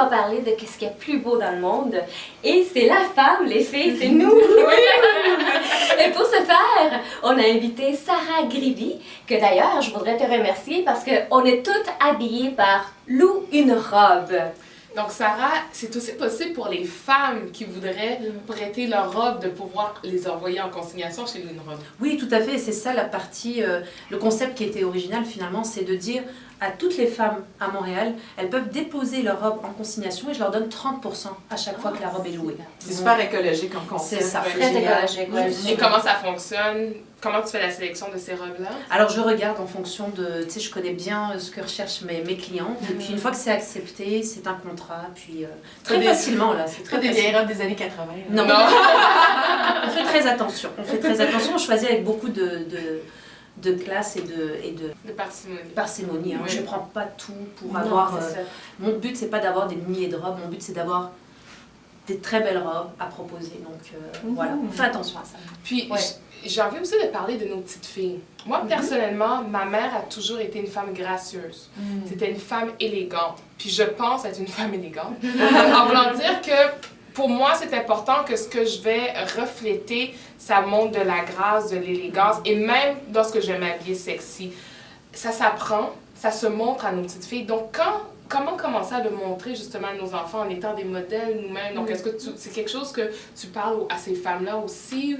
va parler de ce qu'il y a plus beau dans le monde. Et c'est la femme, les filles, c'est nous! Et pour ce faire, on a invité Sarah Grivy, que d'ailleurs, je voudrais te remercier parce qu'on est toutes habillées par Lou une robe. Donc, Sarah, c'est aussi possible pour les femmes qui voudraient prêter leur robe de pouvoir les envoyer en consignation chez Lou une robe. Oui, tout à fait. C'est ça la partie, le concept qui était original finalement, c'est de dire à toutes les femmes à Montréal, elles peuvent déposer leur robe en consignation et je leur donne 30% à chaque fois que la robe est louée. C'est super écologique en concept. C'est ça. Très écologique. Et comment ça fonctionne? Comment tu fais la sélection de ces robes-là? Alors je regarde en fonction de, tu sais, je connais bien ce que recherchent mes clients. Et puis une fois que c'est accepté, c'est un contrat. Puis très facilement là, c'est Pas très des facile. vieilles robes des années 80. Non. On fait très attention. On fait très attention. On choisit avec beaucoup de classe et de parcimonie. parcimonie. Hein. Oui. Je ne prends pas tout pour Non, avoir... c'est ça. Mon but, c'est pas d'avoir des milliers de robes. Mon but, c'est d'avoir des très belles robes à proposer. Donc voilà, on fait attention à ça. Puis, Ouais. j'ai envie aussi de parler de nos petites filles. Moi, personnellement, ma mère a toujours été une femme gracieuse. C'était une femme élégante. Puis je pense être une femme élégante. En voulant dire que pour moi, c'est important que ce que je vais refléter, ça montre de la grâce, de l'élégance. Et même lorsque je vais m'habiller sexy, ça s'apprend, ça se montre à nos petites filles. Donc, comment commencer à le montrer justement à nos enfants en étant des modèles nous-mêmes? Donc, est-ce que c'est quelque chose que tu parles à ces femmes-là aussi?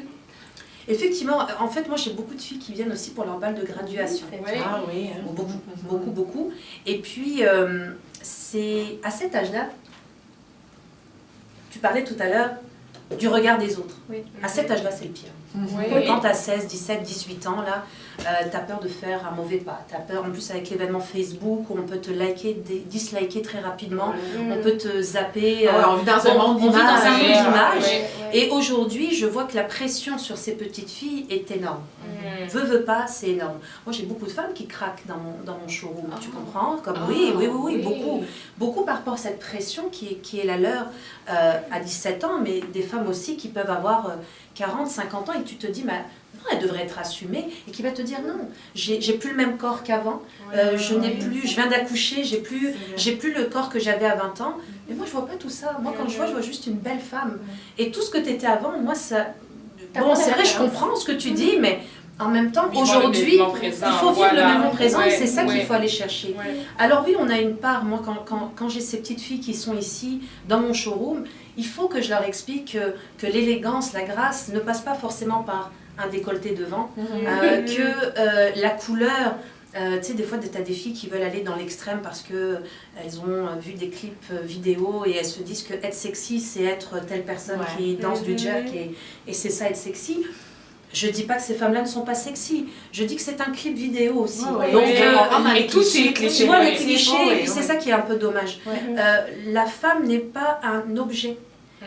Effectivement, en fait, moi, j'ai beaucoup de filles qui viennent aussi pour leur bal de graduation. Oui. Ah oui. Hein. Beaucoup. Et puis, c'est à cet âge-là, tu parlais tout à l'heure du regard des autres. Oui. À cet âge-là, c'est le pire. Oui. Quand tu as 16, 17, 18 ans, là, tu as peur de faire un mauvais pas. Tu as peur, en plus, avec l'événement Facebook, où on peut te liker, disliker très rapidement, on peut te zapper. On vit dans un monde on vit dans un monde d'images. d'images. Oui. Et aujourd'hui, je vois que la pression sur ces petites filles est énorme. Veut pas, c'est énorme. Moi, j'ai beaucoup de femmes qui craquent dans mon showroom, tu comprends? Comme, oui, beaucoup par rapport à cette pression qui est la leur à 17 ans, mais des femmes aussi qui peuvent avoir 40, 50 ans et tu te dis, mais non, elle devrait être assumée et qui va te dire non, j'ai plus le même corps qu'avant, je viens d'accoucher, j'ai plus le corps que j'avais à 20 ans, mais moi je vois pas tout ça. Moi quand je vois juste une belle femme et tout ce que tu étais avant, moi ça... Bon, c'est vrai, je comprends ce que tu dis, mais en même temps, aujourd'hui, il faut vivre le moment présent et c'est ça qu'il faut aller chercher. Ouais. Alors oui, on a une part, moi quand j'ai ces petites filles qui sont ici dans mon showroom, il faut que je leur explique que l'élégance, la grâce ne passe pas forcément par un décolleté devant, que la couleur... tu sais, des fois, tu as des filles qui veulent aller dans l'extrême parce qu'elles ont vu des clips vidéo et elles se disent que être sexy, c'est être telle personne qui danse du jerk et c'est ça être sexy. Je dis pas que ces femmes-là ne sont pas sexy. Je dis que c'est un clip vidéo aussi. Donc, et tout est cliché. Tu vois le cliché, et puis c'est ça qui est un peu dommage. La femme n'est pas un objet.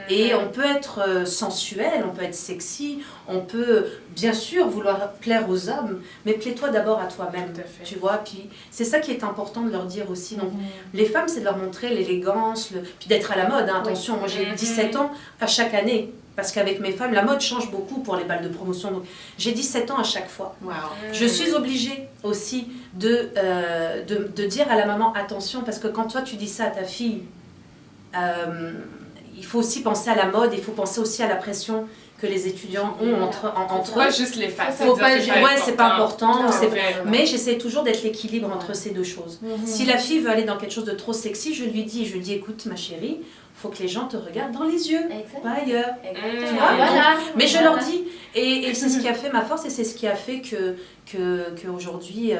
Et on peut être sensuel, on peut être sexy, on peut bien sûr vouloir plaire aux hommes, mais plais-toi d'abord à toi-même, tu vois. Puis c'est ça qui est important de leur dire aussi. Donc les femmes, c'est de leur montrer l'élégance, puis d'être à la mode. Hein. Attention, moi j'ai 17 ans à chaque année. Parce qu'avec mes femmes, la mode change beaucoup pour les balles de promotion. Donc, j'ai 17 ans à chaque fois. Wow. Je suis obligée aussi de dire à la maman, attention, parce que quand toi tu dis ça à ta fille, il faut aussi penser à la mode, il faut penser aussi à la pression que les étudiants ont entre eux. Pas juste les faces. C'est pas important. Mais j'essaie toujours d'être l'équilibre entre ces deux choses. Si la fille veut aller dans quelque chose de trop sexy, je lui dis, écoute ma chérie, faut que les gens te regardent dans les yeux, pas ailleurs. Tu vois, Voilà. Mais je leur dis, et c'est ce qui a fait ma force et c'est ce qui a fait qu'aujourd'hui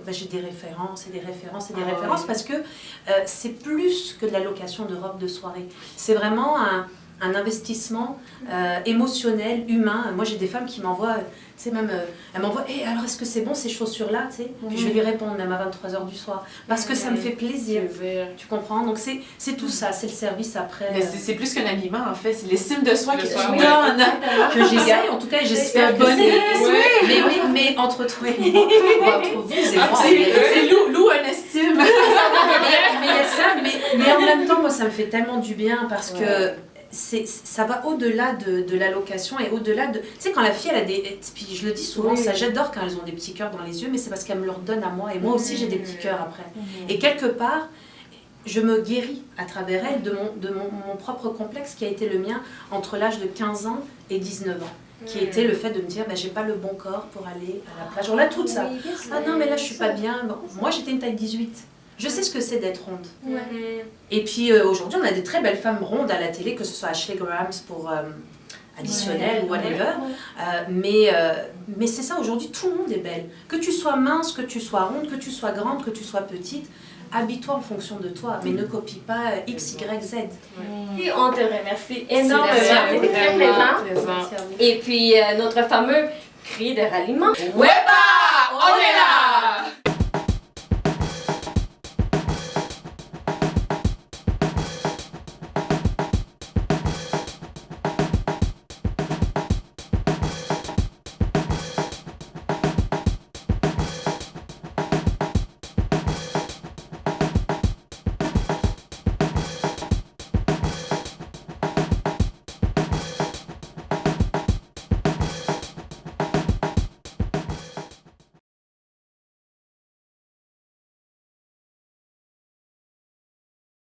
j'ai des références et des références et des références parce que c'est plus que de la location de robes de soirée. C'est vraiment un investissement émotionnel, humain. Moi j'ai des femmes qui m'envoient, tu sais même, elles m'envoient, alors est-ce que c'est bon ces chaussures-là, tu sais? Puis je vais lui répondre même à 23h du soir, parce que ça me fait plaisir, tu comprends? Donc c'est tout ça, c'est le service après. Mais c'est plus qu'un aliment en fait, c'est l'estime de soi que tu soi, donnes. Que j'essaye, en tout cas j'espère que c'est... Mais entre toi et moi, entre vous et moi... C'est Lou un estime. mais en même temps, moi ça me fait tellement du bien parce que ça va au-delà de la location et au-delà de... Tu sais, quand la fille, elle a des... Puis je le dis souvent, ça j'adore quand elles ont des petits cœurs dans les yeux, mais c'est parce qu'elles me leur donnent à moi. Et moi aussi, j'ai des petits cœurs après. Et quelque part, je me guéris à travers elle de mon propre complexe qui a été le mien entre l'âge de 15 ans et 19 ans. Qui était le fait de me dire, j'ai pas le bon corps pour aller à la plage. On a tout ça. Oui, bien sûr. Ah non, mais là, je suis pas bien. Bon, moi, j'étais une taille 18. Je sais ce que c'est d'être ronde. Et puis, aujourd'hui, on a des très belles femmes rondes à la télé, que ce soit Ashley Graham pour additionnel ou whatever. Mais c'est ça, aujourd'hui, tout le monde est belle. Que tu sois mince, que tu sois ronde, que tu sois grande, que tu sois petite, habille-toi en fonction de toi, mais ne copie pas X, Y, Z. Et on te remercie énormément. Merci, C'était très vraiment plaisant. plaisant. Merci à vous. Et puis, notre fameux cri de ralliement. Wepa! On est là!